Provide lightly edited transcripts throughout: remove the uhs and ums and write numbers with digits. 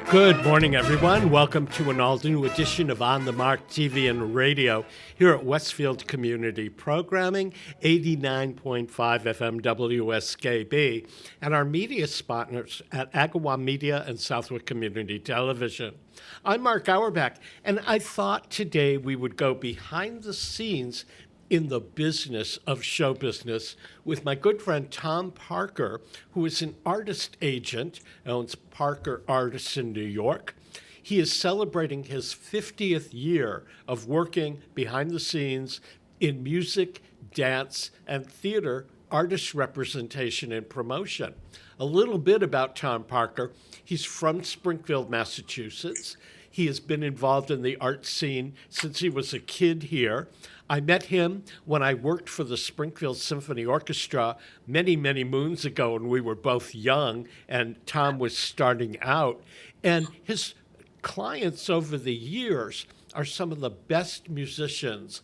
Good morning, everyone. Welcome to an all-new edition of On the Mark TV and Radio here at Westfield Community Programming, 89.5 FM WSKB, and our media partners at Agawam Media and Southwick Community Television. I'm Mark Auerbach, and I thought today we would go behind the scenes in the business of show business with my good friend Tom Parker, who is an artist agent, owns Parker Artists in New York. He is celebrating his 50th year of working behind the scenes in music, dance, and theater artist representation and promotion. A little bit about Tom Parker. He's from Springfield, Massachusetts. He has been involved in the art scene since he was a kid here. I met him when I worked for the Springfield Symphony Orchestra many, many moons ago, and we were both young, and Tom was starting out. And his clients over the years are some of the best musicians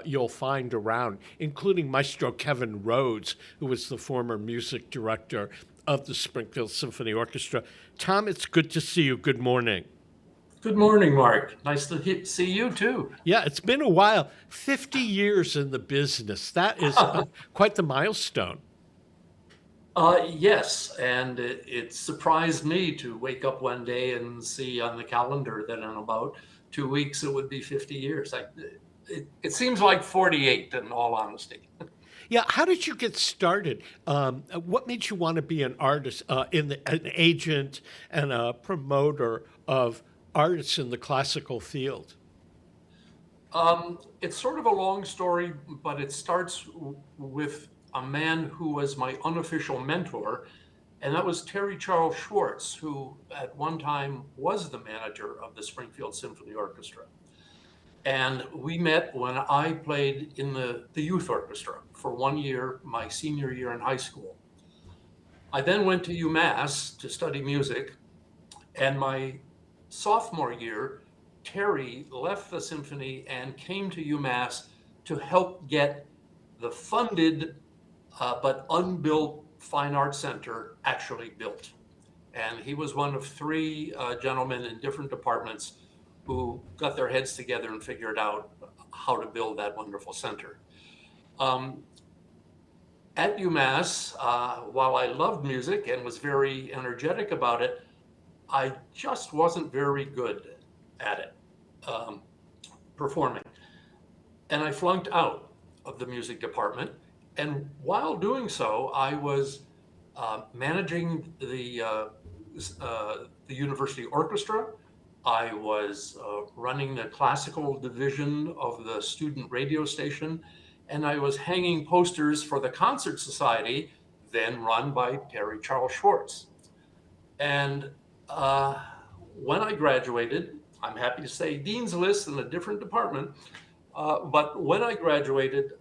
you'll find around, including Maestro Kevin Rhodes, who was the former music director of the Springfield Symphony Orchestra. Tom, it's good to see you. Good morning. Good morning, Mark. Nice to see you, too. Yeah, it's been a while. 50 years in the business. That is quite the milestone. Yes, and it surprised me to wake up one day and see on the calendar that in about 2 weeks it would be 50 years. It seems like 48, in all honesty. Yeah, how did you get started? What made you want to be an artist, an agent and a promoter of artists in the classical field? It's sort of a long story, but it starts with a man who was my unofficial mentor, and that was Terry Charles Schwartz, who at one time was the manager of the Springfield Symphony Orchestra. And we met when I played in the youth orchestra for 1 year, my senior year in high school. I then went to UMass to study music, and my sophomore year, Terry left the symphony and came to UMass to help get the funded but unbuilt Fine Arts Center actually built. And he was one of three gentlemen in different departments who got their heads together and figured out how to build that wonderful center. At UMass, while I loved music and was very energetic about it, I just wasn't very good at it, performing. And I flunked out of the music department. And while doing so, I was managing the university orchestra. I was running the classical division of the student radio station. And I was hanging posters for the Concert Society, then run by Terry Charles Schwartz. And when I graduated, I'm happy to say Dean's List in a different department, but when I graduated,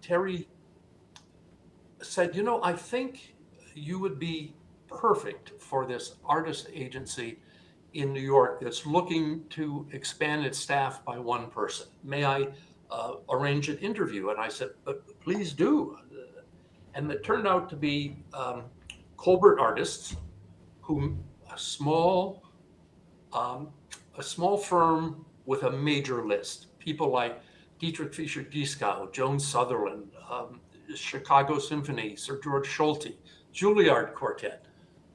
Terry said, I think you would be perfect for this artist agency in New York that's looking to expand its staff by one person. May I arrange an interview? And I said, but please do. And it turned out to be Colbert Artists, who a small firm with a major list. People like Dietrich Fischer-Dieskau, Joan Sutherland, Chicago Symphony, Sir George Solti, Juilliard Quartet.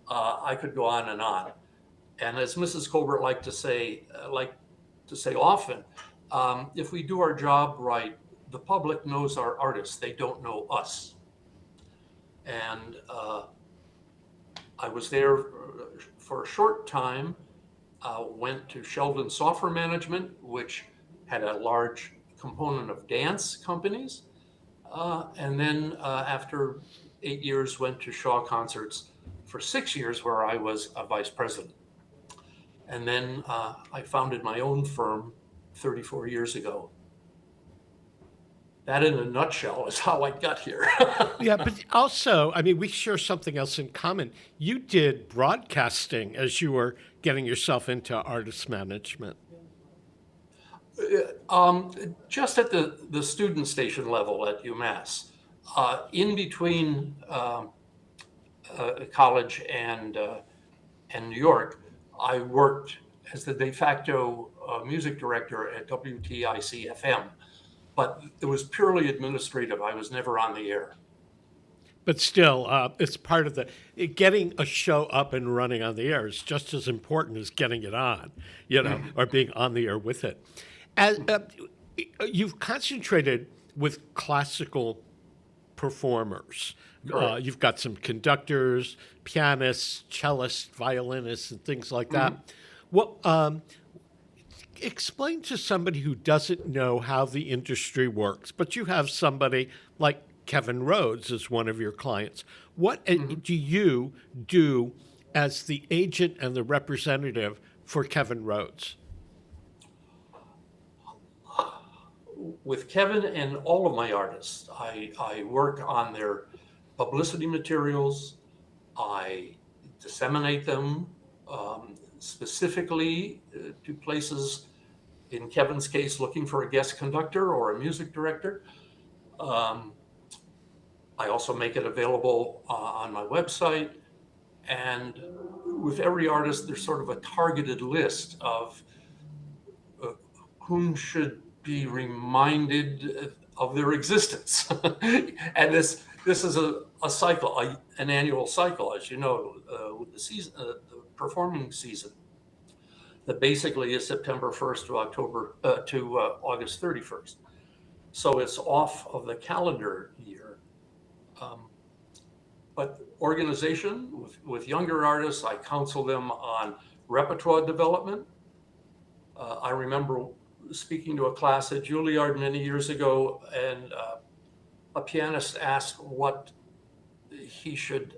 I could go on and on. And as Mrs. Colbert liked to say often, if we do our job right, the public knows our artists. They don't know us. And I was there for a short time, went to Sheldon Software Management, which had a large component of dance companies. And then after 8 years, went to Shaw Concerts for 6 years, where I was a vice president. And then I founded my own firm 34 years ago. That in a nutshell is how I got here. Yeah, but also, we share something else in common. You did broadcasting as you were getting yourself into artist management. Just at the student station level at UMass, in between college and New York, I worked as the de facto music director at WTIC-FM, but it was purely administrative. I was never on the air. But still, it's part of getting a show up and running on the air is just as important as getting it on, or being on the air with it. As, you've concentrated with classical performers. You've got some conductors, pianists, cellists, violinists, and things like that. What? Explain to somebody who doesn't know how the industry works, but you have somebody like Kevin Rhodes as one of your clients. What do you do as the agent and the representative for Kevin Rhodes? With Kevin and all of my artists, I work on their publicity materials. I disseminate them specifically to places, in Kevin's case, looking for a guest conductor or a music director. I also make it available on my website. And with every artist, there's sort of a targeted list of whom should be reminded of their existence. And this is a cycle, an annual cycle, as you know, with the season, the performing season, that basically is September 1st to August 31st. So it's off of the calendar year. But organization with younger artists, I counsel them on repertoire development. I remember speaking to a class at Juilliard many years ago, and a pianist asked what he should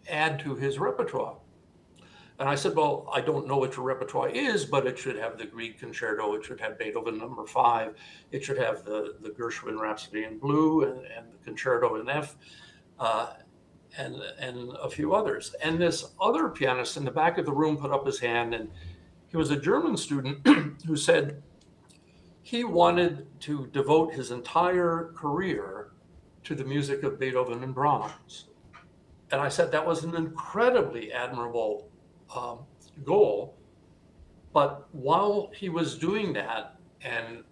add to his repertoire. And I said, well, I don't know what your repertoire is, but it should have the Grieg Concerto, it should have Beethoven No. 5, it should have the Gershwin Rhapsody in Blue and the Concerto in F, and a few others. And this other pianist in the back of the room put up his hand, and he was a German student who said he wanted to devote his entire career to the music of Beethoven and Brahms. And I said that was an incredibly admirable goal. But while he was doing that and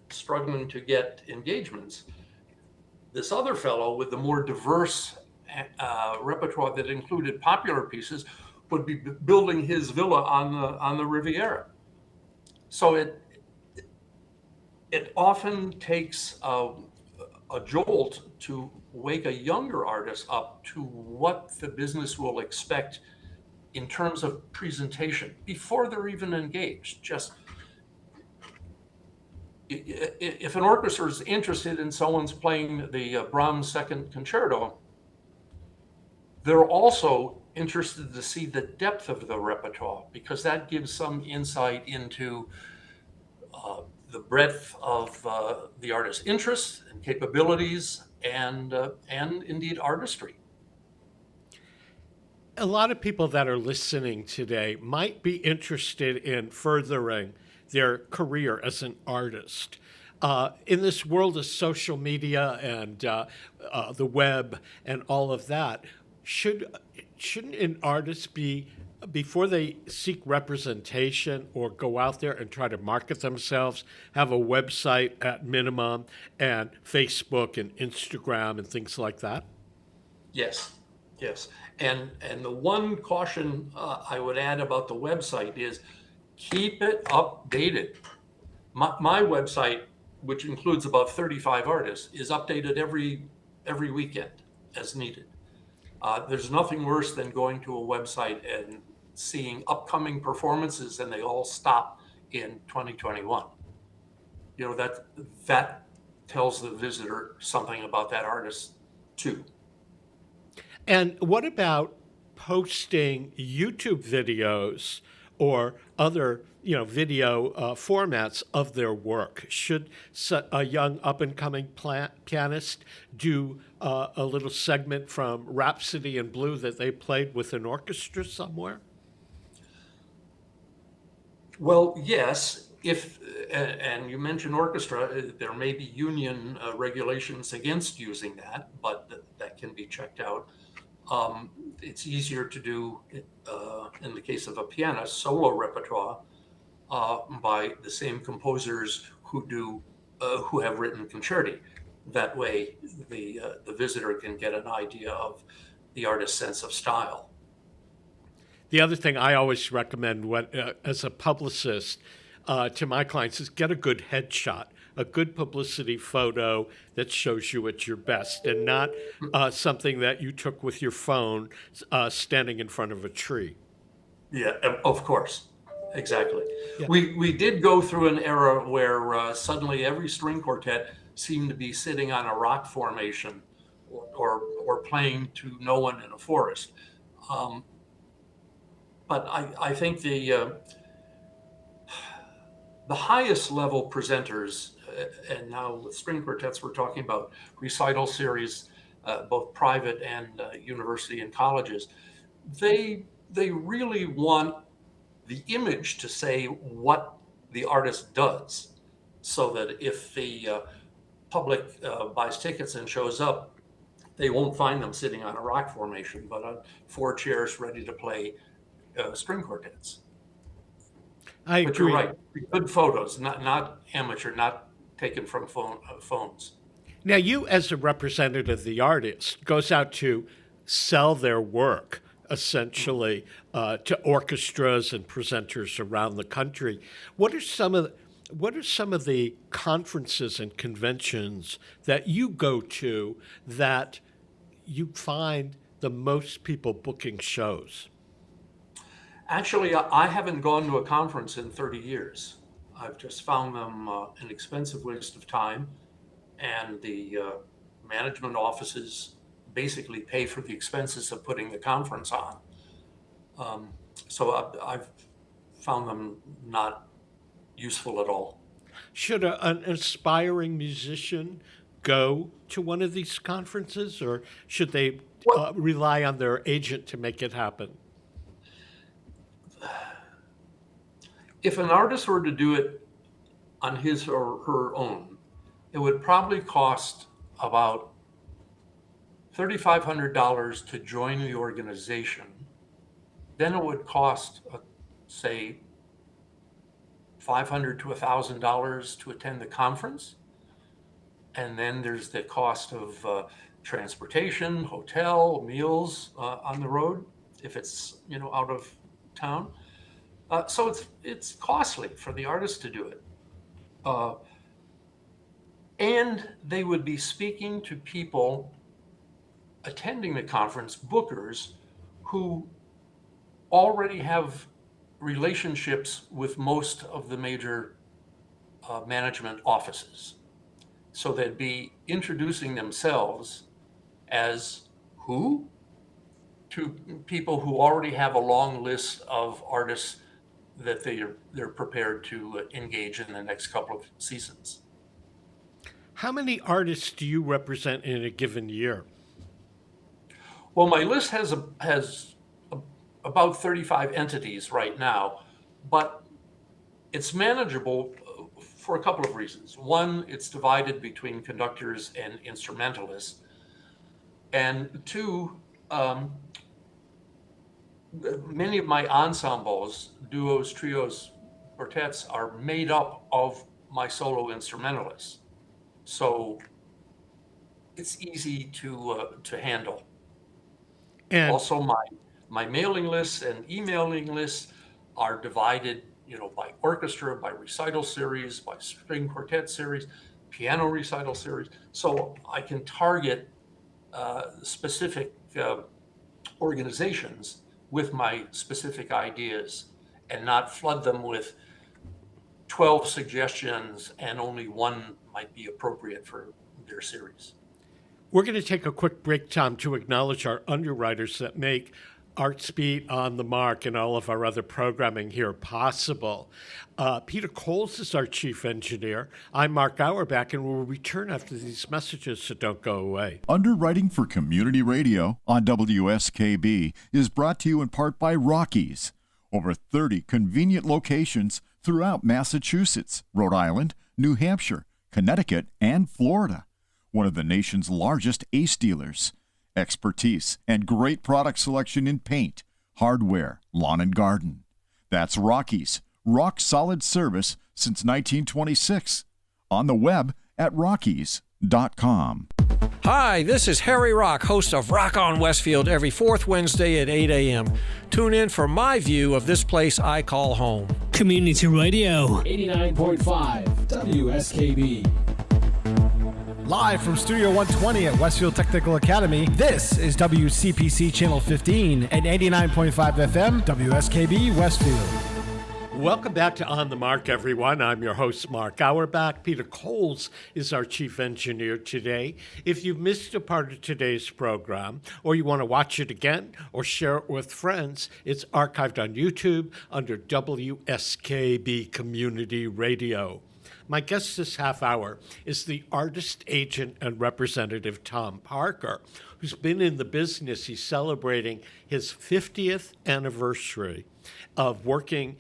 struggling to get engagements, this other fellow with the more diverse repertoire that included popular pieces would be building his villa on the Riviera. So it often takes a jolt to wake a younger artist up to what the business will expect in terms of presentation before they're even engaged. Just if an orchestra is interested in someone's playing the Brahms Second Concerto, they're also interested to see the depth of the repertoire, because that gives some insight into the breadth of the artist's interests and capabilities and indeed artistry. A lot of people that are listening today might be interested in furthering their career as an artist. In this world of social media and the web and all of that, shouldn't an artist be, before they seek representation or go out there and try to market themselves, have a website at minimum and Facebook and Instagram and things like that? Yes. And the one caution I would add about the website is keep it updated. My website, which includes about 35 artists, is updated every weekend as needed. There's nothing worse than going to a website and seeing upcoming performances and they all stop in 2021. You know, that tells the visitor something about that artist too. And what about posting YouTube videos or other, video formats of their work? Should a young up-and-coming pianist do a little segment from Rhapsody in Blue that they played with an orchestra somewhere? Well, yes. And you mentioned orchestra, there may be union regulations against using that, but that can be checked out. It's easier to do, in the case of a pianist, solo repertoire by the same composers who have written concerti. That way, the visitor can get an idea of the artist's sense of style. The other thing I always recommend as a publicist to my clients is get a good headshot, a good publicity photo that shows you at your best, and not something that you took with your phone standing in front of a tree. Yeah, of course. Exactly. Yeah. We did go through an era where suddenly every string quartet seemed to be sitting on a rock formation or playing to no one in a forest. But I think the highest level presenters, and now with string quartets, we're talking about recital series, both private and university and colleges. They really want the image to say what the artist does, so that if the public buys tickets and shows up, they won't find them sitting on a rock formation, but on 4 chairs ready to play string quartets. I agree. But you're right, good photos, not amateur, not taken from phones. Now, you as a representative of the artist goes out to sell their work, essentially, to orchestras and presenters around the country. What are some of the conferences and conventions that you go to that you find the most people booking shows? Actually, I haven't gone to a conference in 30 years. I've just found them an expensive waste of time, and the management offices basically pay for the expenses of putting the conference on. So I've found them not useful at all. Should an aspiring musician go to one of these conferences, or should they rely on their agent to make it happen? If an artist were to do it on his or her own, it would probably cost about $3,500 to join the organization. Then it would cost, say, $500 to $1,000 to attend the conference. And then there's the cost of transportation, hotel, meals on the road, if it's out of town. So it's costly for the artist to do it. And they would be speaking to people attending the conference, bookers, who already have relationships with most of the major management offices. So they'd be introducing themselves as who? To people who already have a long list of artists that they're prepared to engage in the next couple of seasons. How many artists do you represent in a given year? Well, my list has about 35 entities right now, but it's manageable for a couple of reasons. One, it's divided between conductors and instrumentalists. And two, many of my ensembles, duos, trios, quartets, are made up of my solo instrumentalists. So it's easy to handle. And also my mailing lists and emailing lists are divided, by orchestra, by recital series, by string quartet series, piano recital series. So I can target specific organizations with my specific ideas and not flood them with 12 suggestions and only one might be appropriate for their series. We're going to take a quick break, Tom, to acknowledge our underwriters that make ArtSpeed, On the Mark, and all of our other programming here possible. Peter Coles is our chief engineer. I'm Mark Auerbach, and we'll return after these messages, so don't go away. Underwriting for Community Radio on WSKB is brought to you in part by Rockies. Over 30 convenient locations throughout Massachusetts, Rhode Island, New Hampshire, Connecticut, and Florida. One of the nation's largest ACE dealers. expertise, and great product selection in paint, hardware, lawn and garden. That's Rockies, rock solid service since 1926. On the web at rockies.com. Hi, this is Harry Rock, host of Rock on Westfield every fourth Wednesday at 8 a.m. Tune in for my view of this place I call home. Community Radio. 89.5 WSKB. Live from Studio 120 at Westfield Technical Academy, this is WCPC Channel 15 and 89.5 FM, WSKB Westfield. Welcome back to On the Mark, everyone. I'm your host, Mark Auerbach. Peter Coles is our chief engineer today. If you've missed a part of today's program, or you want to watch it again or share it with friends, it's archived on YouTube under WSKB Community Radio. My guest this half hour is the artist, agent, and representative Tom Parker, who's been in the business. He's celebrating his 50th anniversary of working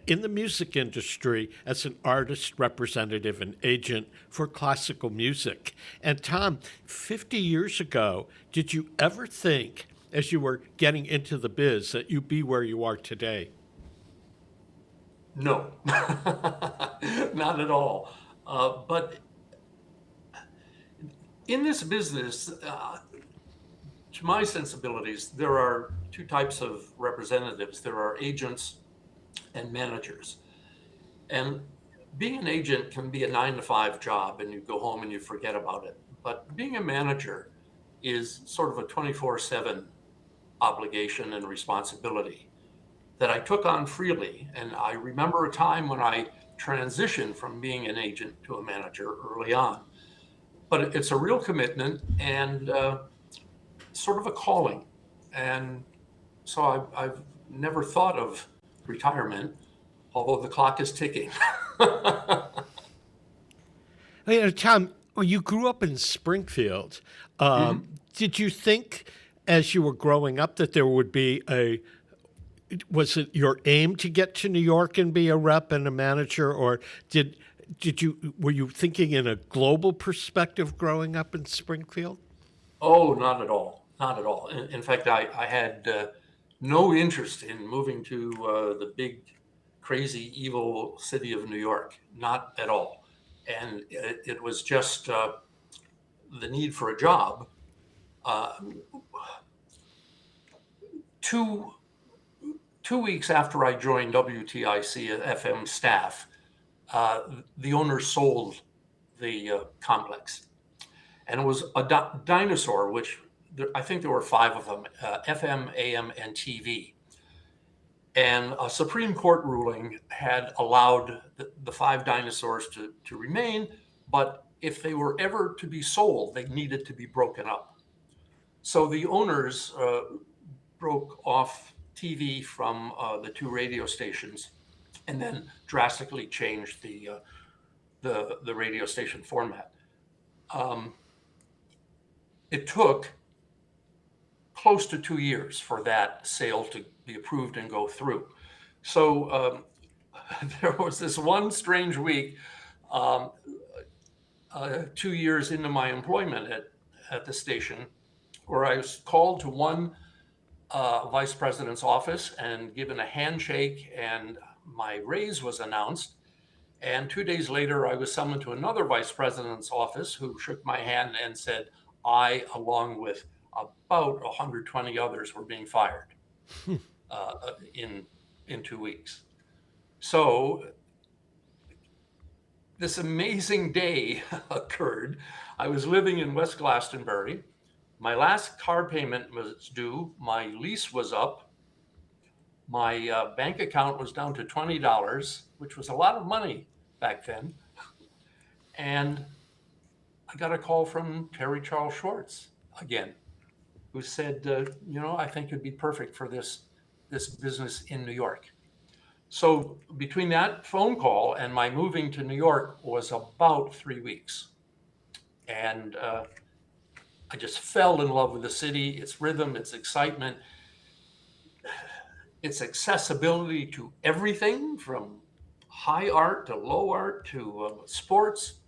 in the music industry as an artist, representative, and agent for classical music. And Tom, 50 years ago, did you ever think, as you were getting into the biz, that you'd be where you are today? No, not at all. But in this business, to my sensibilities, there are two types of representatives. There are agents and managers. And being an agent can be a 9-to-5 job and you go home and you forget about it. But being a manager is sort of a 24/7 obligation and responsibility that I took on freely. And I remember a time when I transitioned from being an agent to a manager early on. But it's a real commitment and sort of a calling. And so I've never thought of retirement, although the clock is ticking. Tom, you grew up in Springfield. Did you think as you were growing up that there would be was it your aim to get to New York and be a rep and a manager, or were you thinking in a global perspective growing up in Springfield? Oh, not at all. Not at all. In fact, I had no interest in moving to the big, crazy, evil city of New York. Not at all. And it was just the need for a job. Two weeks after I joined WTIC FM staff, the owner sold the complex. And it was a dinosaur, which I think there were 5 of them, FM, AM, and TV. And a Supreme Court ruling had allowed the 5 dinosaurs to remain, but if they were ever to be sold, they needed to be broken up. So the owners broke off TV from the 2 radio stations, and then drastically changed the radio station format. It took close to 2 years for that sale to be approved and go through. So there was this one strange week, 2 years into my employment at the station, where I was called to one vice president's office and given a handshake, and my raise was announced. And 2 days later, I was summoned to another vice president's office who shook my hand and said, I, along with about 120 others, were being fired in 2 weeks. So this amazing day occurred. I was living in West Glastonbury. My last car payment was due. My lease was up. My bank account was down to $20, which was a lot of money back then. And I got a call from Terry Charles Schwartz again, who said, I think you'd be perfect for this business in New York. So between that phone call and my moving to New York was about 3 weeks. And I just fell in love with the city, its rhythm, its excitement, its accessibility to everything from high art to low art to sports,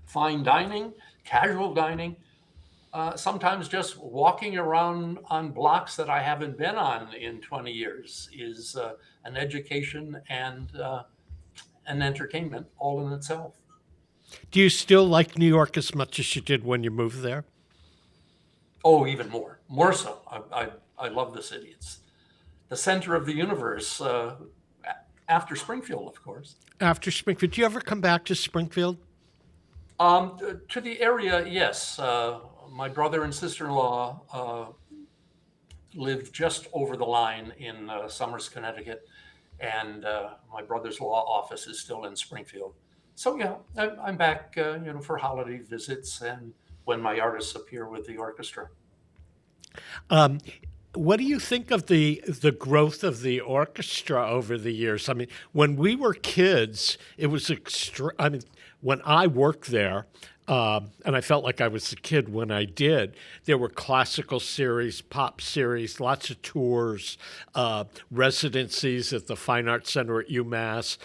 fine dining, casual dining. sometimes just walking around on blocks that I haven't been on in 20 years is an education and an entertainment all in itself. Do you still like New York as much as you did when you moved there? Oh, even more so. I love the city. It's the center of the universe, after Springfield, of course. After Springfield, do you ever come back to Springfield? To the area, yes. My brother and sister-in-law lived just over the line in Somers, Connecticut, and my brother's law office is still in Springfield. So yeah, I'm back, for holiday visits and when my artists appear with the orchestra. What do you think of the growth of the orchestra over the years? I mean, when we were kids, it was when I worked there, and I felt like I was a kid when I did, there were classical series, pop series, lots of tours, residencies at the Fine Arts Center at UMass,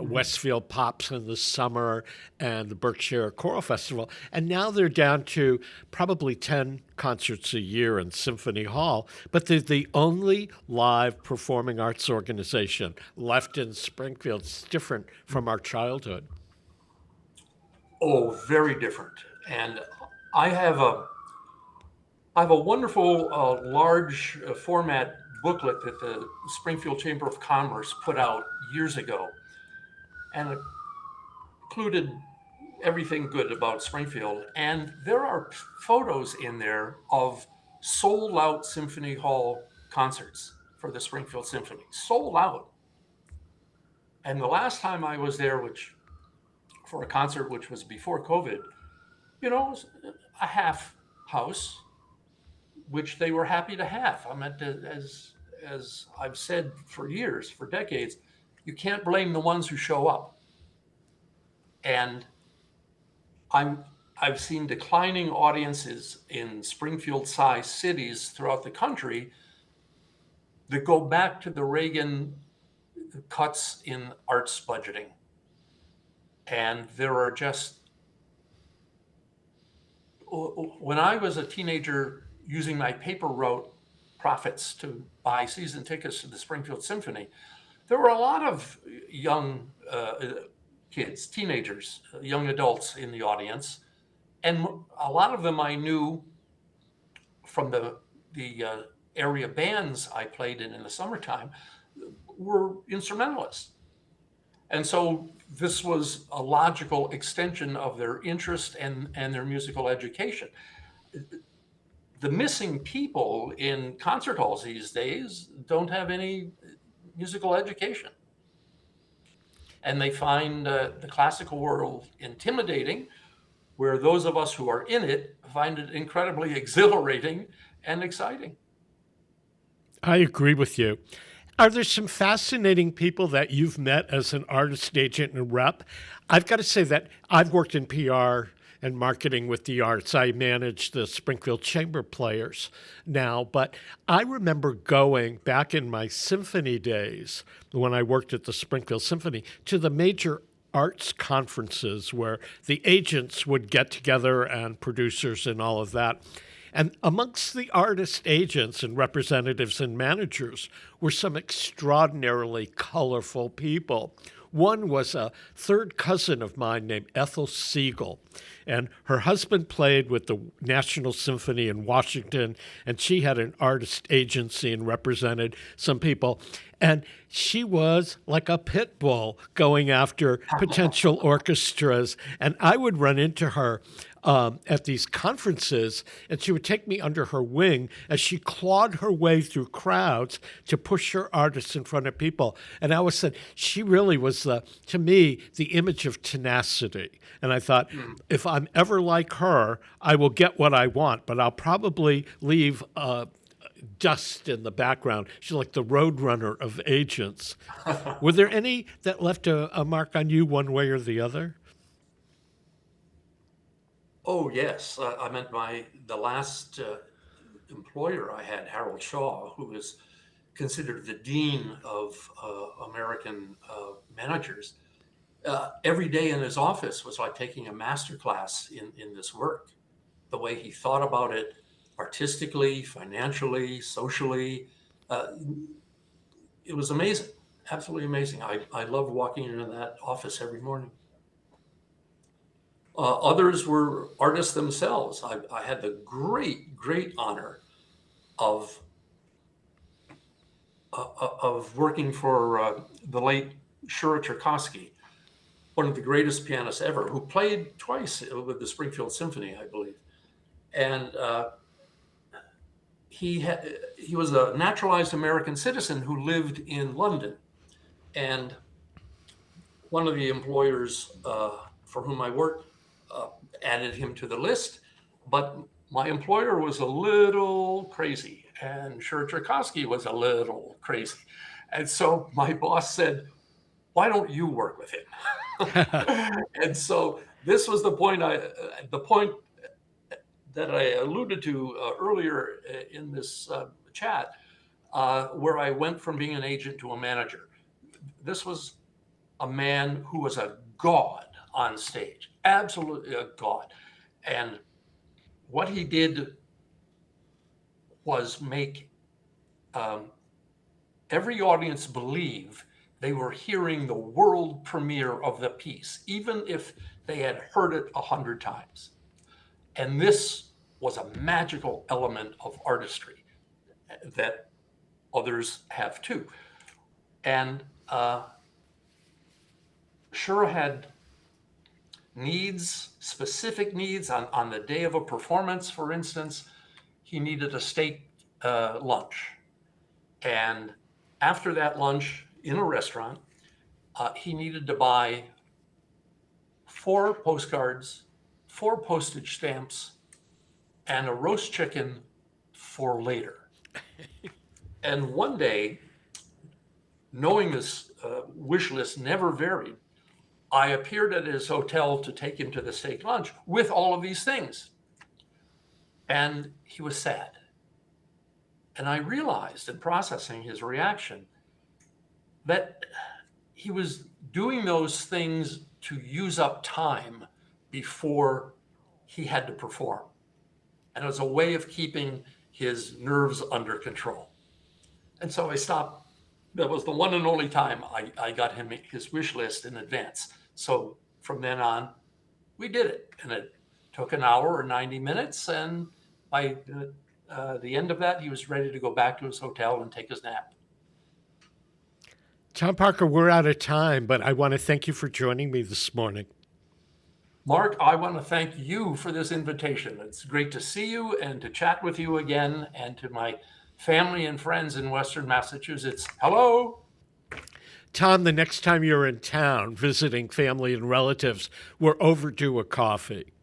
Westfield Pops in the summer, and the Berkshire Choral Festival. And now they're down to probably 10 concerts a year in Symphony Hall, but they're the only live performing arts organization left in Springfield. It's different from our childhood. Oh, very different. And I have a wonderful large format booklet that the Springfield Chamber of Commerce put out years ago, and it included everything good about Springfield. And there are photos in there of sold out Symphony Hall concerts for the Springfield Symphony, sold out. And the last time I was there, for a concert which was before COVID, it was a half house, which they were happy to have. I mean, as I've said for years, for decades, you can't blame the ones who show up. And I've seen declining audiences in Springfield-sized cities throughout the country that go back to the Reagan cuts in arts budgeting. And there are when I was a teenager using my paper route profits to buy season tickets to the Springfield Symphony, there were a lot of young kids, teenagers, young adults in the audience. And a lot of them I knew from the area bands I played in the summertime were instrumentalists. And so this was a logical extension of their interest and their musical education. The missing people in concert halls these days don't have any musical education. And they find the classical world intimidating, where those of us who are in it find it incredibly exhilarating and exciting. I agree with you. Are there some fascinating people that you've met as an artist, agent, and rep? I've got to say that I've worked in PR and marketing with the arts. I manage the Springfield Chamber Players now, but I remember going back in my symphony days when I worked at the Springfield Symphony to the major arts conferences where the agents would get together and producers and all of that. And amongst the artist agents and representatives and managers were some extraordinarily colorful people. One was a third cousin of mine named Ethel Siegel, and her husband played with the National Symphony in Washington, and she had an artist agency and represented some people. And she was like a pit bull going after potential orchestras. And I would run into her at these conferences, and she would take me under her wing as she clawed her way through crowds to push her artists in front of people. And I always said, she really was, to me, the image of tenacity. And I thought, if I'm ever like her, I will get what I want, but I'll probably leave dust in the background. She's like the roadrunner of agents. Were there any that left a mark on you one way or the other? Oh, yes. I meant the last employer I had, Harold Shaw, who was considered the dean of American managers. Every day in his office was like taking a master class in this work. the way he thought about it artistically, financially, socially. It was amazing, absolutely amazing. I loved walking into that office every morning. Others were artists themselves. I had the great honor of working for the late Shura Tchaikovsky, one of the greatest pianists ever, who played twice with the Springfield Symphony, I believe. And he was a naturalized American citizen who lived in London. And one of the employers for whom I worked added him to the list, but my employer was a little crazy, and Shura Tchaikovsky was a little crazy. And so my boss said, why don't you work with him? And so this was the point that I alluded to earlier in this chat, where I went from being an agent to a manager. This was a man who was a god on stage, absolutely a god. And what he did was make every audience believe they were hearing the world premiere of the piece, even if they had heard it 100 times. And this was a magical element of artistry that others have too. And Shura had needs, specific needs. On the day of a performance, for instance, he needed a steak lunch. And after that lunch in a restaurant, he needed to buy 4 postcards, 4 postage stamps, and a roast chicken for later. And one day, knowing this wish list never varied, I appeared at his hotel to take him to the steak lunch with all of these things. And he was sad. And I realized in processing his reaction that he was doing those things to use up time before he had to perform. And it was a way of keeping his nerves under control. And so I stopped. That was the one and only time I got him his wish list in advance. So from then on, we did it. And it took an hour or 90 minutes. And by the end of that, he was ready to go back to his hotel and take his nap. Tom Parker, we're out of time, but I want to thank you for joining me this morning. Mark, I want to thank you for this invitation. It's great to see you and to chat with you again, and to my family and friends in Western Massachusetts. Hello. Tom, the next time you're in town visiting family and relatives, we're overdue a coffee.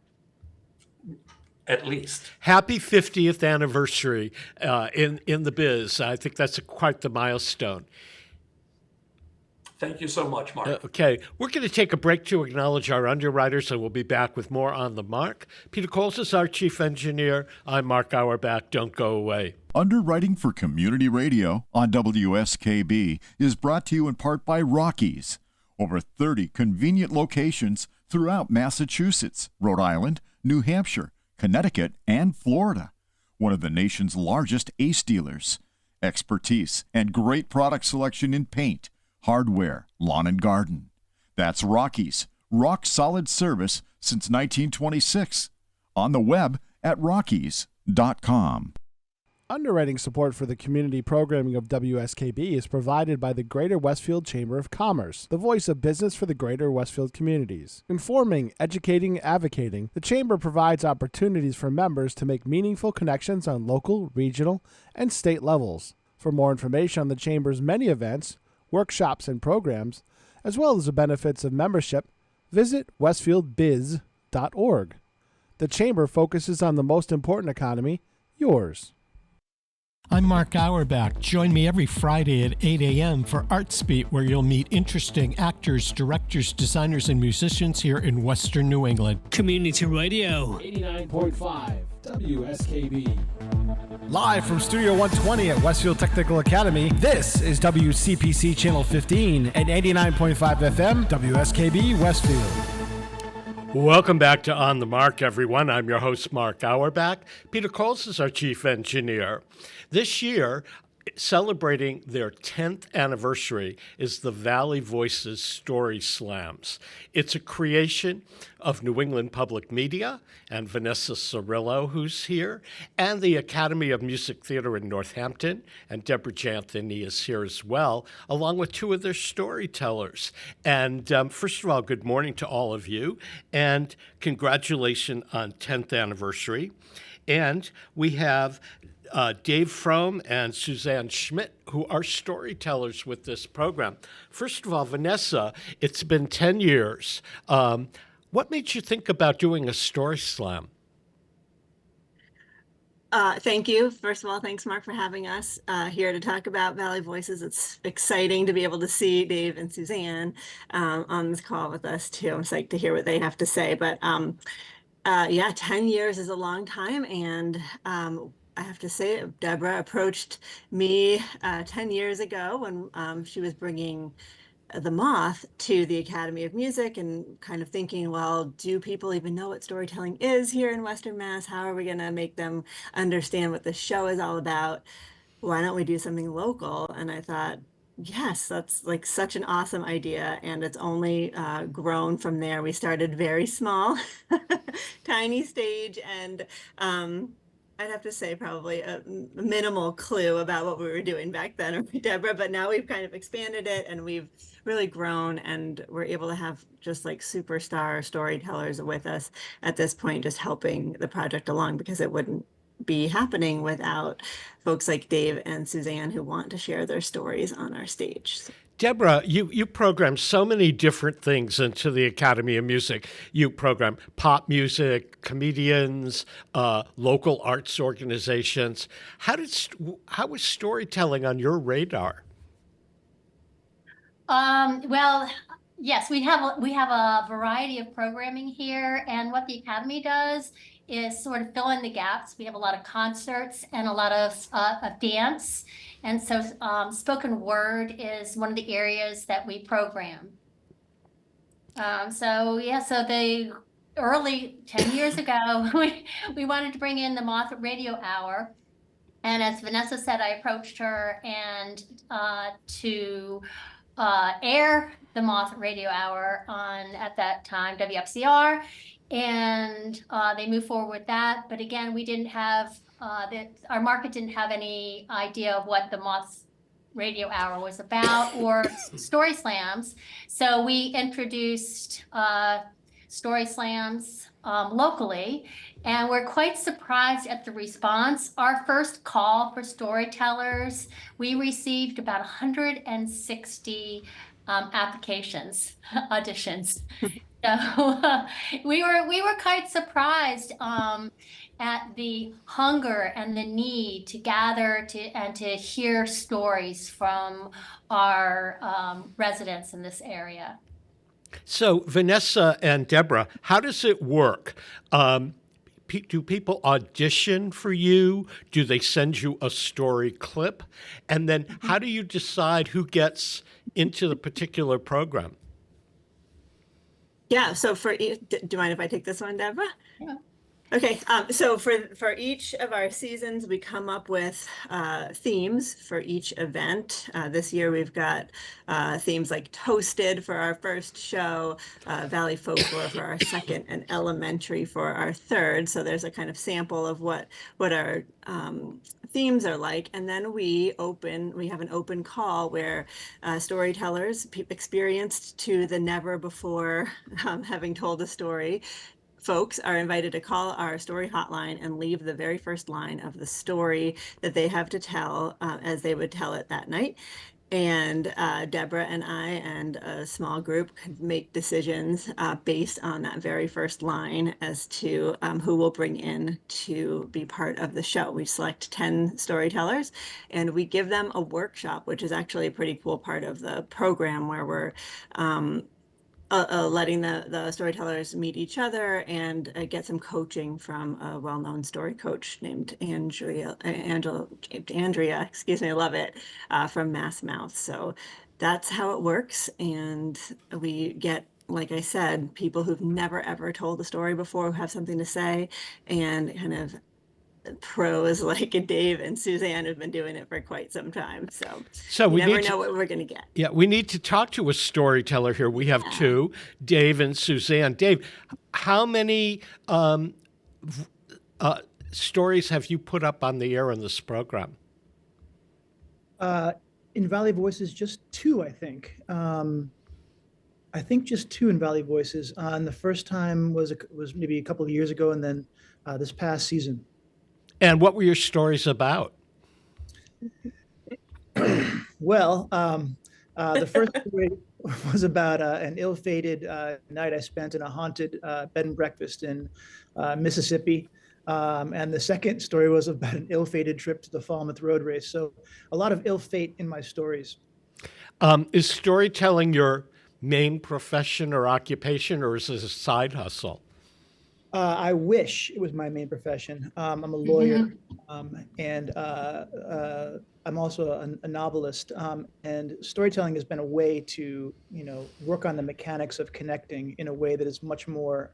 At least. Happy 50th anniversary in the biz. I think that's quite the milestone. Thank you so much, Mark. Okay, we're going to take a break to acknowledge our underwriters, and we'll be back with more On the Mark. Peter Coles is our chief engineer. I'm Mark Auerbach. Don't go away. Underwriting for Community Radio on WSKB is brought to you in part by Rockies. Over 30 convenient locations throughout Massachusetts, Rhode Island, New Hampshire, Connecticut, and Florida. One of the nation's largest ACE dealers. Expertise and great product selection in paint, hardware, lawn and garden. That's Rockies. Rock solid service since 1926. On the web at rockies.com. Underwriting support for the community programming of WSKB is provided by the Greater Westfield Chamber of Commerce, the voice of business for the Greater Westfield communities. Informing, educating, advocating, the Chamber provides opportunities for members to make meaningful connections on local, regional, and state levels. For more information on the Chamber's many events, workshops, and programs, as well as the benefits of membership, visit westfieldbiz.org. The Chamber focuses on the most important economy, yours. I'm Mark Auerbach. Join me every Friday at 8 a.m. for ArtSpeak, where you'll meet interesting actors, directors, designers, and musicians here in Western New England. Community Radio 89.5 WSKB. Live from Studio 120 at Westfield Technical Academy, this is WCPC Channel 15 and 89.5 FM WSKB Westfield. Welcome back to On the Mark, everyone. I'm your host, Mark Auerbach. Peter Coles is our chief engineer. This year, celebrating their 10th anniversary, is the Valley Voices Story Slams. It's a creation of New England Public Media and Vanessa Cerillo, who's here, and the Academy of Music Theater in Northampton, and Debra Janthony is here as well, along with two of their storytellers. And first of all, good morning to all of you, and congratulations on 10th anniversary. And we have Dave Fromm and Susanne Schmidt, who are storytellers with this program. First of all, Vanessa, it's been 10 years. What made you think about doing a story slam? Thank you. First of all, thanks, Mark, for having us here to talk about Valley Voices. It's exciting to be able to see Dave and Susanne on this call with us, too. I'm psyched to hear what they have to say. But yeah, 10 years is a long time. And I have to say, Debra approached me 10 years ago when she was bringing the Moth to the Academy of Music and kind of thinking, well, do people even know what storytelling is here in Western Mass? How are we going to make them understand what the show is all about? Why don't we do something local? And I thought, yes, that's like such an awesome idea. And it's only grown from there. We started very small, tiny stage, and I'd have to say probably a minimal clue about what we were doing back then, Debra, but now we've kind of expanded it and we've really grown, and we're able to have just like superstar storytellers with us at this point, just helping the project along, because it wouldn't be happening without folks like Dave and Susanne who want to share their stories on our stage. Debra, you program so many different things into the Academy of Music. You program pop music, comedians, local arts organizations. How was storytelling on your radar? Well, yes, we have a variety of programming here, and what the Academy does is sort of fill in the gaps. We have a lot of concerts and a lot of dance. And so spoken word is one of the areas that we program. So the early 10 years ago, we wanted to bring in the Moth Radio Hour. And as Vanessa said, I approached her and to air the Moth Radio Hour on, at that time, WFCR. And they moved forward with that. But again, we didn't have, our market didn't have any idea of what the Moth's Radio Hour was about or story slams. So we introduced story slams locally, and we're quite surprised at the response. Our first call for storytellers, we received about 160 applications, auditions. So we were quite surprised at the hunger and the need to gather and to hear stories from our residents in this area. So Vanessa and Debra, how does it work? Do people audition for you? Do they send you a story clip? And then how do you decide who gets into the particular program? Yeah, so do you mind if I take this one, Debra? Yeah. Okay, so for each of our seasons, we come up with themes for each event. This year we've got themes like Toasted for our first show, Valley Folklore for our second, and Elementary for our third. So there's a kind of sample of what our themes are like. And then we have an open call where storytellers, experienced to the never before having told a story, folks are invited to call our story hotline and leave the very first line of the story that they have to tell as they would tell it that night. And Debra and I and a small group could make decisions based on that very first line as to who we'll bring in to be part of the show. We select 10 storytellers and we give them a workshop, which is actually a pretty cool part of the program, where we're letting the storytellers meet each other and get some coaching from a well-known story coach named Andrea, excuse me, I love it, from Mass Mouth. So that's how it works. And we get like I said, people who've never ever told a story before, who have something to say, and kind of pros like Dave and Suzanne have been doing it for quite some time. So So you we never need know to, what we're going to get. yeah, we need to talk to a storyteller here. We have Yeah. two, Dave and Suzanne. Dave, how many stories have you put up on the air in this program? In Valley Voices, just two, I think. I think just two in Valley Voices. And the first time was maybe a couple of years ago, and then this past season. And what were your stories about? Well, the first story was about an ill-fated night I spent in a haunted bed and breakfast in Mississippi. And the second story was about an ill-fated trip to the Falmouth Road Race. So a lot of ill fate in my stories. Is storytelling your main profession or occupation, or is it a side hustle? I wish it was my main profession. I'm a lawyer, and I'm also a novelist. And storytelling has been a way to, work on the mechanics of connecting in a way that is much more.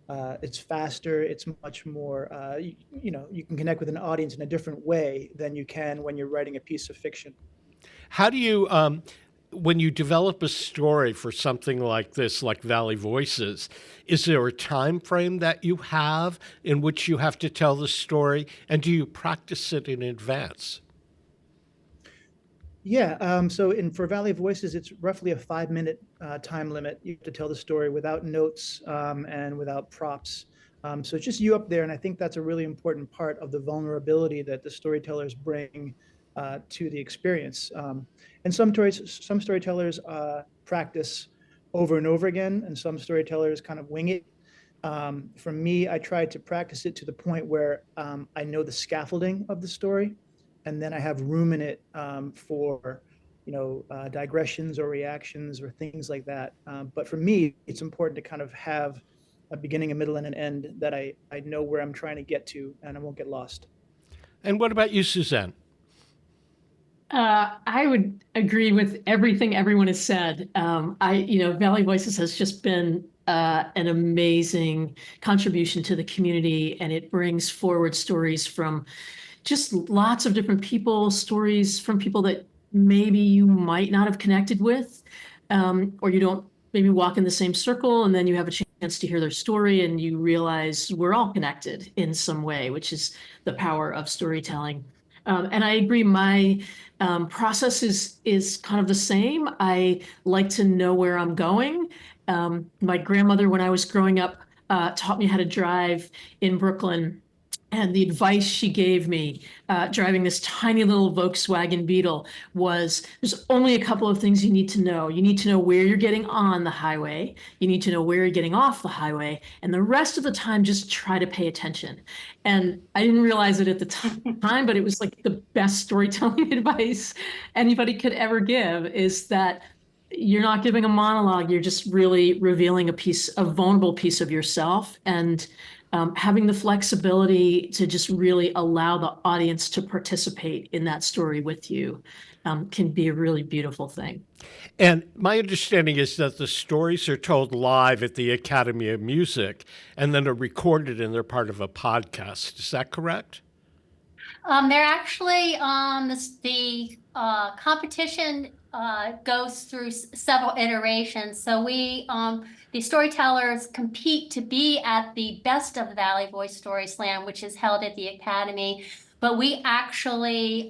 It's faster. It's much more. You can connect with an audience in a different way than you can when you're writing a piece of fiction. How do you, when you develop a story for something like this, like Valley Voices, is there a time frame that you have in which you have to tell the story, and do you practice it in advance? Yeah. So for Valley Voices, it's roughly a 5-minute time limit. You have to tell the story without notes and without props. So it's just you up there, and I think that's a really important part of the vulnerability that the storytellers bring to the experience. And some storytellers practice over and over again, and some storytellers kind of wing it. For me, I try to practice it to the point where I know the scaffolding of the story, and then I have room in it for, digressions or reactions or things like that. But for me, it's important to kind of have a beginning, a middle, and an end that I know where I'm trying to get to, and I won't get lost. And what about you, Suzanne? I would agree with everything everyone has said. Valley Voices has just been an amazing contribution to the community, and it brings forward stories from just lots of different people, stories from people that maybe you might not have connected with, or you don't maybe walk in the same circle, and then you have a chance to hear their story and you realize we're all connected in some way, which is the power of storytelling. And I agree, my process is kind of the same. I like to know where I'm going. My grandmother, when I was growing up, taught me how to drive in Brooklyn. And the advice she gave me driving this tiny little Volkswagen Beetle was, there's only a couple of things you need to know. You need to know where you're getting on the highway. You need to know where you're getting off the highway. And the rest of the time, just try to pay attention. And I didn't realize it at the time, but it was like the best storytelling advice anybody could ever give, is that you're not giving a monologue. You're just really revealing a vulnerable piece of yourself, and having the flexibility to just really allow the audience to participate in that story with you can be a really beautiful thing. And my understanding is that the stories are told live at the Academy of Music and then are recorded and they're part of a podcast. Is that correct? They're actually the competition goes through several iterations. So the storytellers compete to be at the Best of the Valley Voice Story Slam, which is held at the Academy. But we actually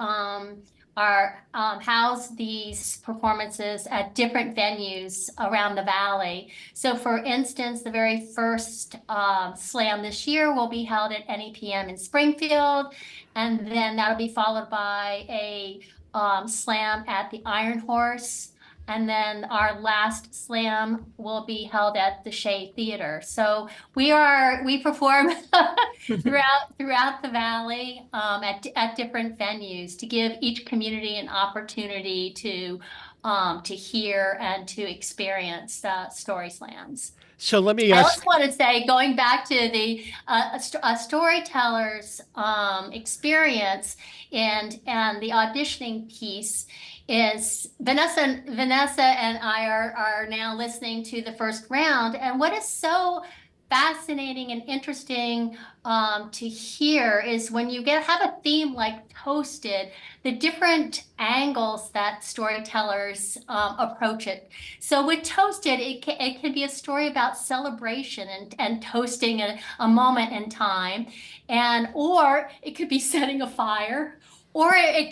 house these performances at different venues around the Valley. So for instance, the very first slam this year will be held at NEPM in Springfield, and then that'll be followed by a slam at the Iron Horse. And then our last slam will be held at the Shea Theater. So we perform throughout the Valley at different venues to give each community an opportunity to to hear and to experience story slams. So let me I ask. also want to say, going back to the a storyteller's experience and the auditioning piece is Vanessa and I are now listening to the first round, and what is so fascinating and interesting to hear is when you have a theme like Toasted, the different angles that storytellers approach it. So with Toasted, it can be a story about celebration and toasting a moment in time, or it could be setting a fire, or it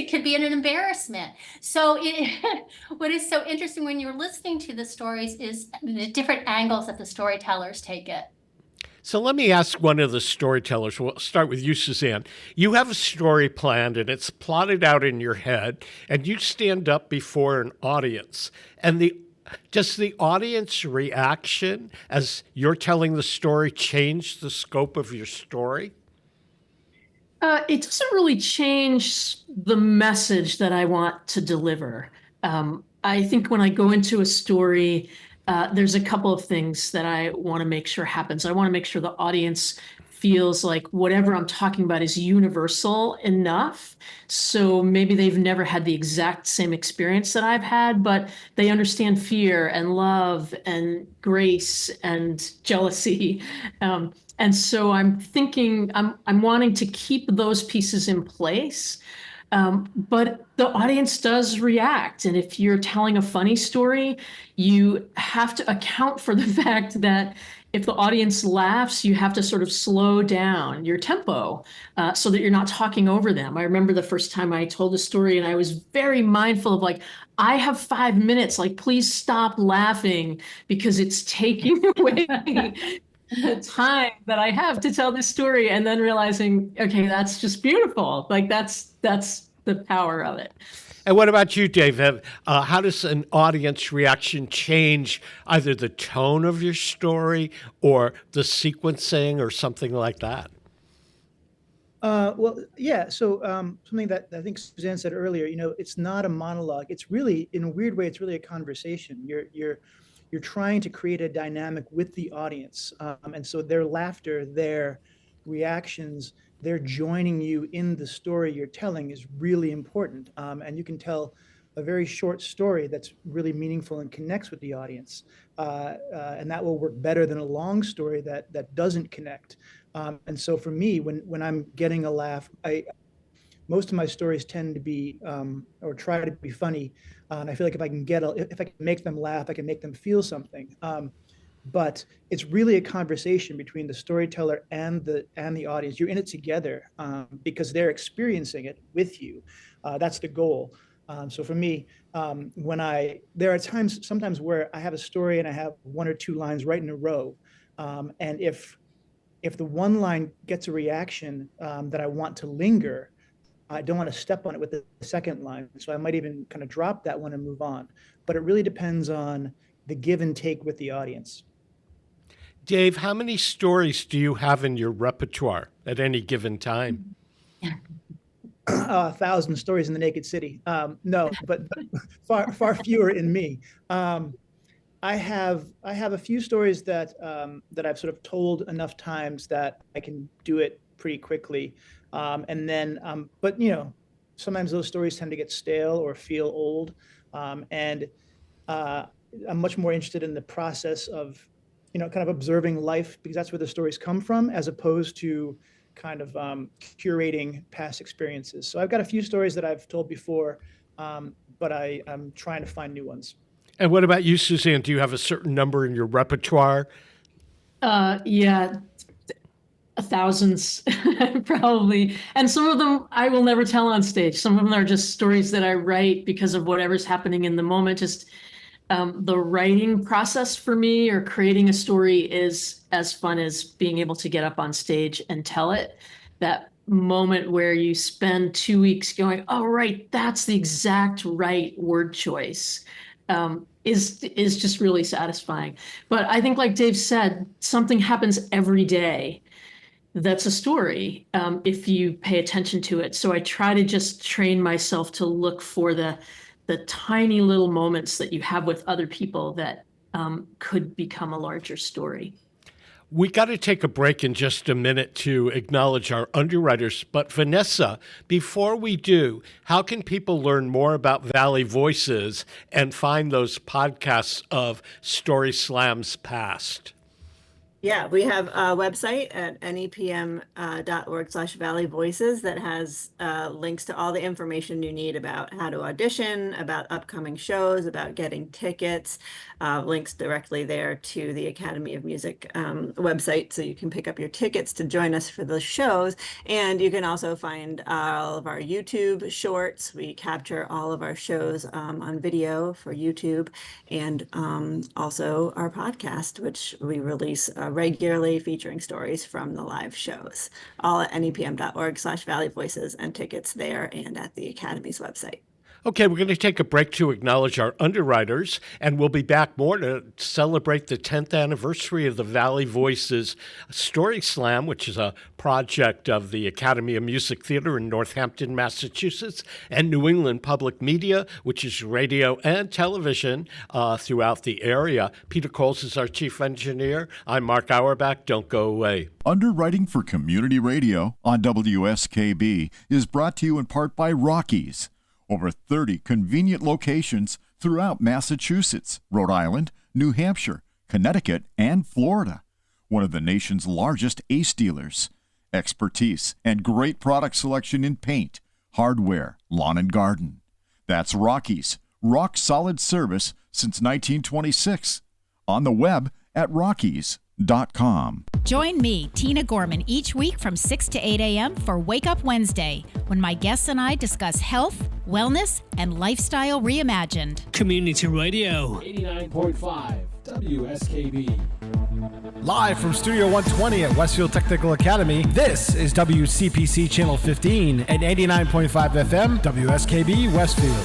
could be an embarrassment. So what is so interesting when you're listening to the stories is the different angles that the storytellers take it. So let me ask one of the storytellers. We'll start with you, Susanne. You have a story planned and it's plotted out in your head, and you stand up before an audience. And does the audience reaction as you're telling the story change the scope of your story? It doesn't really change the message that I want to deliver. I think when I go into a story, there's a couple of things that I want to make sure happens. I want to make sure the audience feels like whatever I'm talking about is universal enough. So maybe they've never had the exact same experience that I've had, but they understand fear and love and grace and jealousy. And so I'm thinking, I'm wanting to keep those pieces in place. But the audience does react. And if you're telling a funny story, you have to account for the fact that if the audience laughs, you have to sort of slow down your tempo so that you're not talking over them. I remember the first time I told a story and I was very mindful of like, I have 5 minutes, like, please stop laughing because it's taking away the time that I have to tell this story, and then realizing, okay, that's just beautiful. Like that's the power of it. And what about you, Dave? How does an audience reaction change either the tone of your story or the sequencing or something like that? Well, yeah. So something that I think Suzanne said earlier, it's not a monologue. It's really, in a weird way, it's really a conversation. You're trying to create a dynamic with the audience. And so their laughter, their reactions, they're joining you in the story you're telling is really important. And you can tell a very short story that's really meaningful and connects with the audience. And that will work better than a long story that doesn't connect. And so for me, when I'm getting a laugh, most of my stories tend to be, or try to be funny. And I feel like if I can make them laugh, I can make them feel something. But it's really a conversation between the storyteller and the audience. You're in it together because they're experiencing it with you. That's the goal. So for me, there are sometimes where I have a story and I have 1 or 2 lines right in a row. And if the one line gets a reaction that I want to linger, I don't want to step on it with the second line. So I might even kind of drop that one and move on. But it really depends on the give and take with the audience. Dave, how many stories do you have in your repertoire at any given time? 1,000 stories in the Naked City. No, but far fewer in me. I have a few stories that I've sort of told enough times that I can do it pretty quickly. And then, but sometimes those stories tend to get stale or feel old. And I'm much more interested in the process of, kind of observing life, because that's where the stories come from, as opposed to kind of curating past experiences. So I've got a few stories that I've told before, but I'm trying to find new ones. And what about you, Suzanne? Do you have a certain number in your repertoire? Yeah, thousands probably. And some of them I will never tell on stage. Some of them are just stories that I write because of whatever's happening in the moment. Just the writing process for me, or creating a story, is as fun as being able to get up on stage and tell it. That moment where you spend 2 weeks going, oh, right, that's the exact right word choice, is just really satisfying. But I think, like Dave said, something happens every day that's a story, if you pay attention to it. So I try to just train myself to look for the the tiny little moments that you have with other people that could become a larger story. We got to take a break in just a minute to acknowledge our underwriters. But Vanessa, before we do, how can people learn more about Valley Voices and find those podcasts of Story Slams past? Yeah, we have a website at NEPM.org/Valley Voices that has links to all the information you need about how to audition, about upcoming shows, about getting tickets, links directly there to the Academy of Music website, so you can pick up your tickets to join us for the shows. And you can also find all of our YouTube shorts. We capture all of our shows on video for YouTube, and also our podcast, which we release regularly, featuring stories from the live shows, all at NEPM.org/Valley Voices, and tickets there and at the Academy's website. Okay, we're going to take a break to acknowledge our underwriters, and we'll be back more to celebrate the 10th anniversary of the Valley Voices Story Slam, which is a project of the Academy of Music Theater in Northampton, Massachusetts, and New England Public Media, which is radio and television throughout the area. Peter Coles is our chief engineer. I'm Mark Auerbach. Don't go away. Underwriting for Community Radio on WSKB is brought to you in part by Rockies. Over 30 convenient locations throughout Massachusetts, Rhode Island, New Hampshire, Connecticut, and Florida. One of the nation's largest ACE dealers. Expertise and great product selection in paint, hardware, lawn and garden. That's Rockies. Rock solid service since 1926. On the web at rockies.com. Join me, Tina Gorman, each week from 6 to 8 a.m. for Wake Up Wednesday, when my guests and I discuss health, wellness, and lifestyle reimagined. Community Radio 89.5 WSKB. Live from Studio 120 at Westfield Technical Academy, this is WCPC Channel 15 and 89.5 FM, WSKB Westfield.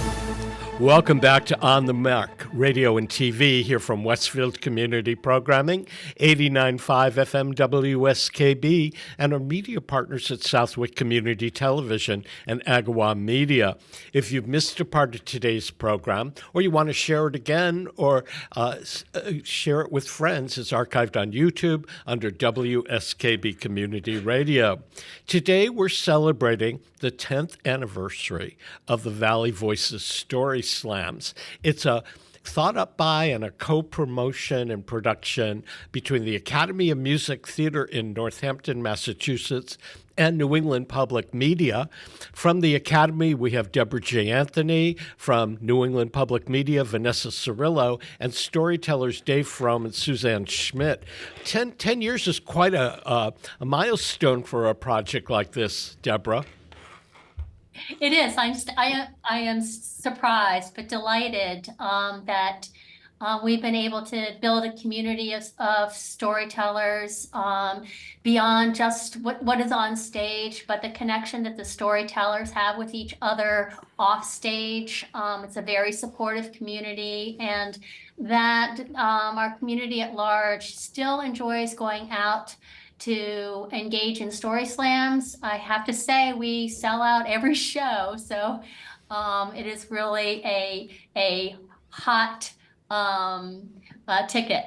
Welcome back to On the Mark, radio and TV here from Westfield Community Programming, 89.5 FM WSKB, and our media partners at Southwick Community Television and Agawam Media. If you've missed a part of today's program, or you want to share it again, or share it with friends, it's archived on YouTube under WSKB Community Radio. Today we're celebrating the 10th anniversary of the Valley Voices Story Slams. It's a thought up by and a co-promotion and production between the Academy of Music Theater in Northampton, Massachusetts, and New England Public Media. From the Academy, we have Debra J. Anthony. From New England Public Media, Vanessa Cerillo, and storytellers Dave Fromm and Susanne Schmidt. 10 years is quite a milestone for a project like this, Debra. It is. I am surprised but delighted that we've been able to build a community of storytellers beyond just what is on stage, but the connection that the storytellers have with each other off stage. It's a very supportive community, and that our community at large still enjoys going out to engage in story slams. I have to say we sell out every show, so it is really a hot ticket.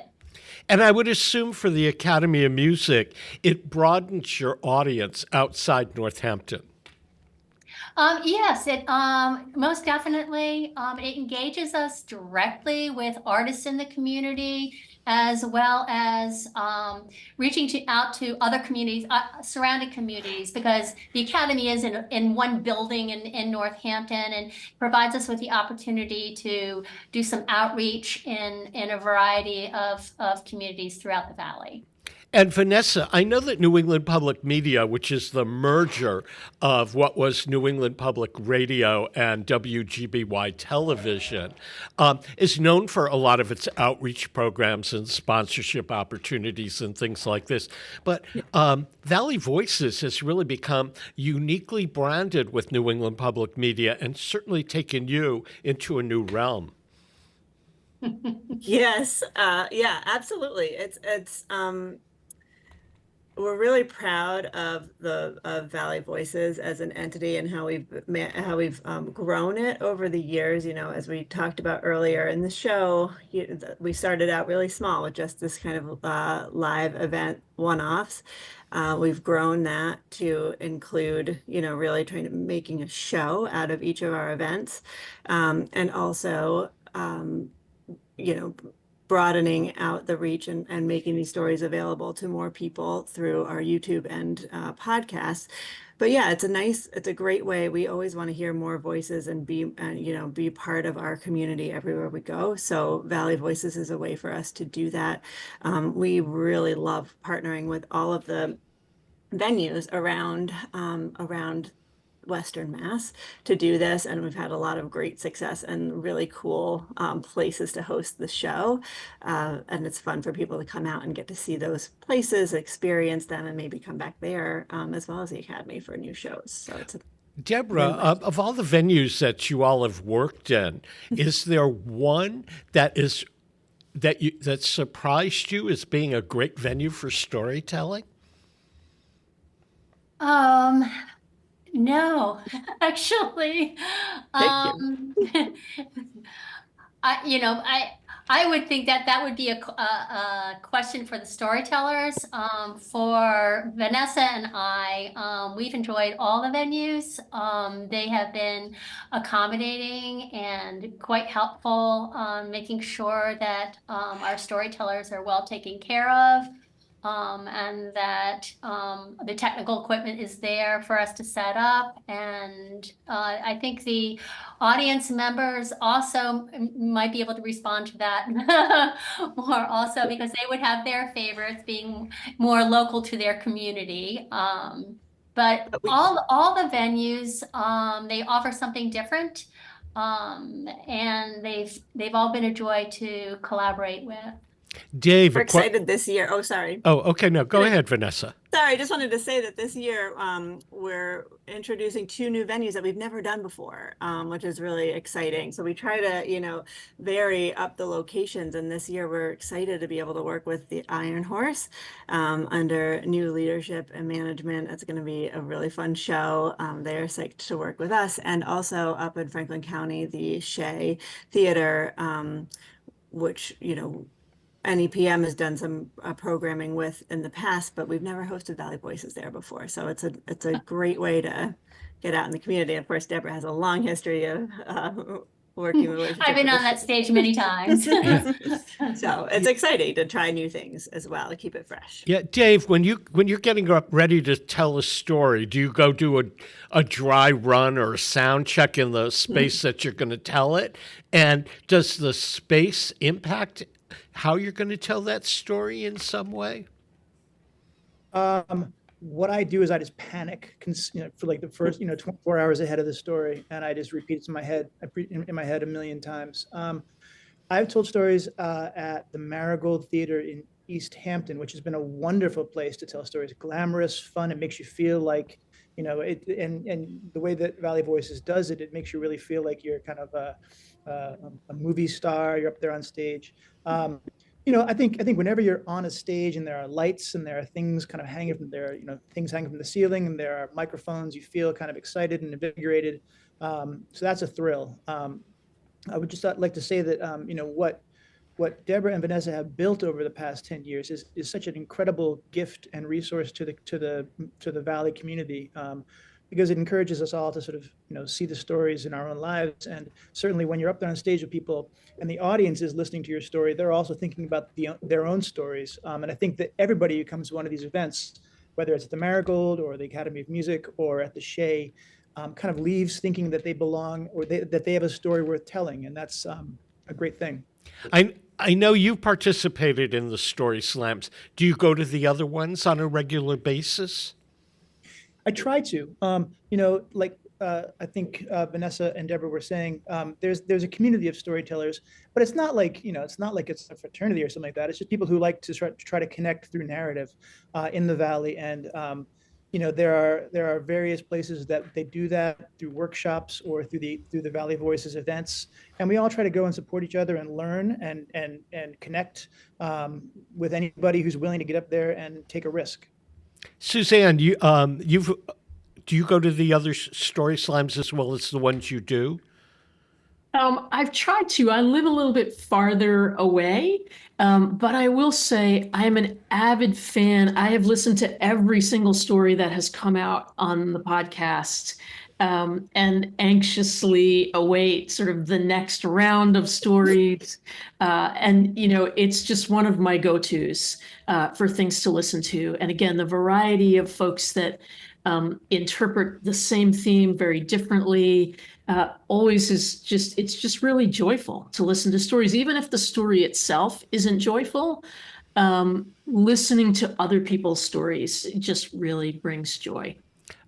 And I would assume for the Academy of Music, it broadens your audience outside Northampton. Yes, it most definitely. It engages us directly with artists in the community, as well as reaching out to other communities, surrounding communities, because the Academy is in one building in Northampton, and provides us with the opportunity to do some outreach in a variety of communities throughout the Valley. And Vanessa, I know that New England Public Media, which is the merger of what was New England Public Radio and WGBY Television, is known for a lot of its outreach programs and sponsorship opportunities and things like this. But Valley Voices has really become uniquely branded with New England Public Media, and certainly taken you into a new realm. Yes, yeah, absolutely. It's we're really proud of the Valley Voices as an entity and how we've grown it over the years. You know, as we talked about earlier in the show, we started out really small with just this kind of live event one-offs. We've grown that to include, you know, really trying to making a show out of each of our events, and also, you know, broadening out the reach and making these stories available to more people through our YouTube and podcasts. But yeah, it's a great way. We always want to hear more voices and be part of our community everywhere we go. So Valley Voices is a way for us to do that. We really love partnering with all of the venues around Western Mass to do this, and we've had a lot of great success and really cool places to host the show, and it's fun for people to come out and get to see those places, experience them, and maybe come back there, as well as the Academy for new shows. So it's Debra, of all the venues that you all have worked in, is there one that surprised you as being a great venue for storytelling? No, actually, I would think that would be a question for the storytellers. For Vanessa and I, we've enjoyed all the venues. They have been accommodating and quite helpful, making sure that our storytellers are well taken care of. And that the technical equipment is there for us to set up. And I think the audience members also might be able to respond to that more also, because they would have their favorites being more local to their community. But all the venues, they offer something different. And they've all been a joy to collaborate with. Dave, we're excited this year. Oh, sorry. Oh, okay. No, go ahead, Vanessa. Sorry, I just wanted to say that this year we're introducing 2 new venues that we've never done before, which is really exciting. So we try to, vary up the locations. And this year we're excited to be able to work with the Iron Horse under new leadership and management. It's going to be a really fun show. They're psyched to work with us. And also up in Franklin County, the Shea Theater, which, NEPM has done some programming with in the past, but we've never hosted Valley Voices there before. So it's a great way to get out in the community. Of course, Debra has a long history of working with. I've been on that stage many times. So it's exciting to try new things as well to keep it fresh. Yeah, Dave, when you're getting up ready to tell a story, do you go do a dry run or a sound check in the space that you're going to tell it? And does the space impact how you're going to tell that story in some way? What I do is I just panic, for like the first, 24 hours ahead of the story, and I just repeat it in my head. In my head a million times. I've told stories at the Marigold Theater in East Hampton, which has been a wonderful place to tell stories. Glamorous, fun. It makes you feel like, and the way that Valley Voices does it, it makes you really feel like you're kind of a movie star. You're up there on stage. I think whenever you're on a stage and there are lights and there are things kind of hanging from there, things hanging from the ceiling and there are microphones, you feel kind of excited and invigorated. So that's a thrill. I would just like to say that, what Debra and Vanessa have built over the past 10 years is such an incredible gift and resource to the Valley community. Because it encourages us all to sort of, see the stories in our own lives. And certainly when you're up there on stage with people and the audience is listening to your story, they're also thinking about their own stories. And I think that everybody who comes to one of these events, whether it's at the Marigold or the Academy of Music or at the Shea, kind of leaves thinking that they belong or that they have a story worth telling. And that's a great thing. I know you participated in the story slams. Do you go to the other ones on a regular basis? I try to, I think Vanessa and Debra were saying, there's a community of storytellers, but it's not like, it's a fraternity or something like that. It's just people who like to try to connect through narrative in the Valley. And, there are various places that they do that through workshops or through the Valley Voices events. And we all try to go and support each other and learn and connect with anybody who's willing to get up there and take a risk. Suzanne, do you go to the other story slams as well as the ones you do? I've tried to. I live a little bit farther away, but I will say I'm an avid fan. I have listened to every single story that has come out on the podcast, and anxiously await sort of the next round of stories. And, it's just one of my go-tos for things to listen to. And again, the variety of folks that interpret the same theme very differently. Always it's just really joyful to listen to stories, even if the story itself isn't joyful. Listening to other people's stories just really brings joy.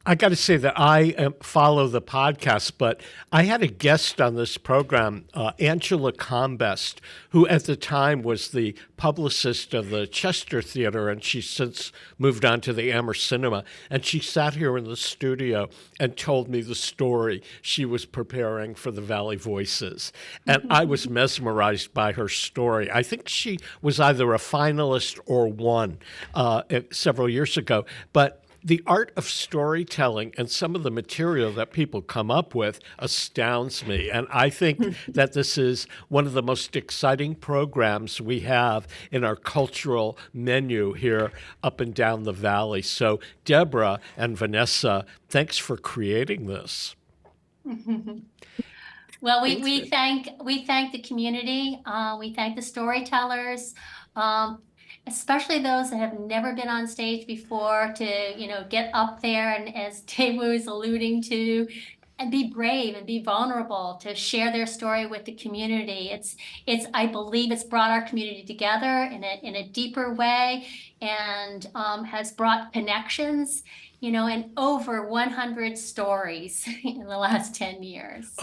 I got to say that I follow the podcast, but I had a guest on this program, Angela Combest, who at the time was the publicist of the Chester Theater, and she's since moved on to the Amherst Cinema. And she sat here in the studio and told me the story she was preparing for the Valley Voices. And I was mesmerized by her story. I think she was either a finalist or won several years ago. But the art of storytelling and some of the material that people come up with astounds me. And I think that this is one of the most exciting programs we have in our cultural menu here up and down the valley. So Debra and Vanessa, thanks for creating this. Well, we thank the community. We thank the storytellers. Especially those that have never been on stage before, to get up there and, as Dave was alluding to, and be brave and be vulnerable to share their story with the community. I believe it's brought our community together in a deeper way, and has brought connections, in over 100 stories in the last 10 years.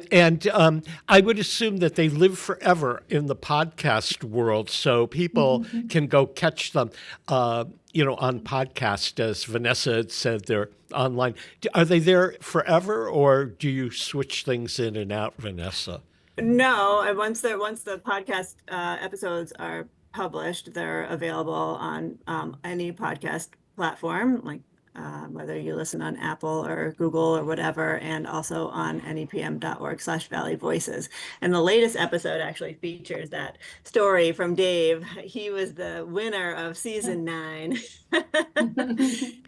And I would assume that they live forever in the podcast world, so people can go catch them, on podcast, as Vanessa had said, they're online. Are they there forever, or do you switch things in and out, Vanessa? No, once the podcast episodes are published, they're available on any podcast platform, like whether you listen on Apple or Google or whatever, and also on NEPM.org/Valley Voices. And the latest episode actually features that story from Dave. He was the winner of season 9.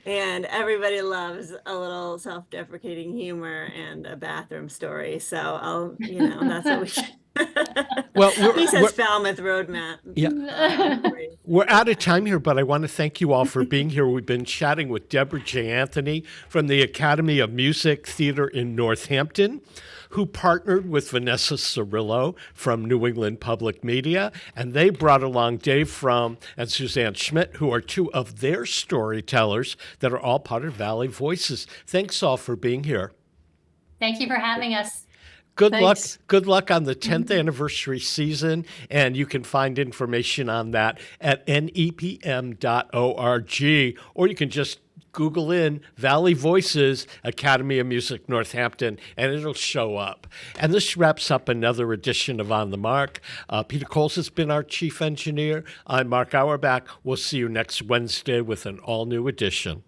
And everybody loves a little self-deprecating humor and a bathroom story. So that's what we should. Well, he says Falmouth Roadmap. Yeah. We're out of time here, but I want to thank you all for being here. We've been chatting with Debra J. Anthony from the Academy of Music Theater in Northampton, who partnered with Vanessa Cerillo from New England Public Media, and they brought along Dave Fromm and Susanne Schmidt, who are two of their storytellers that are all part of Valley Voices. Thanks all for being here. Thank you for having us. Good luck on the 10th anniversary season, and you can find information on that at nepm.org, or you can just Google in Valley Voices, Academy of Music Northampton, and it'll show up. And this wraps up another edition of On the Mark. Peter Coles has been our chief engineer. I'm Mark Auerbach. We'll see you next Wednesday with an all-new edition.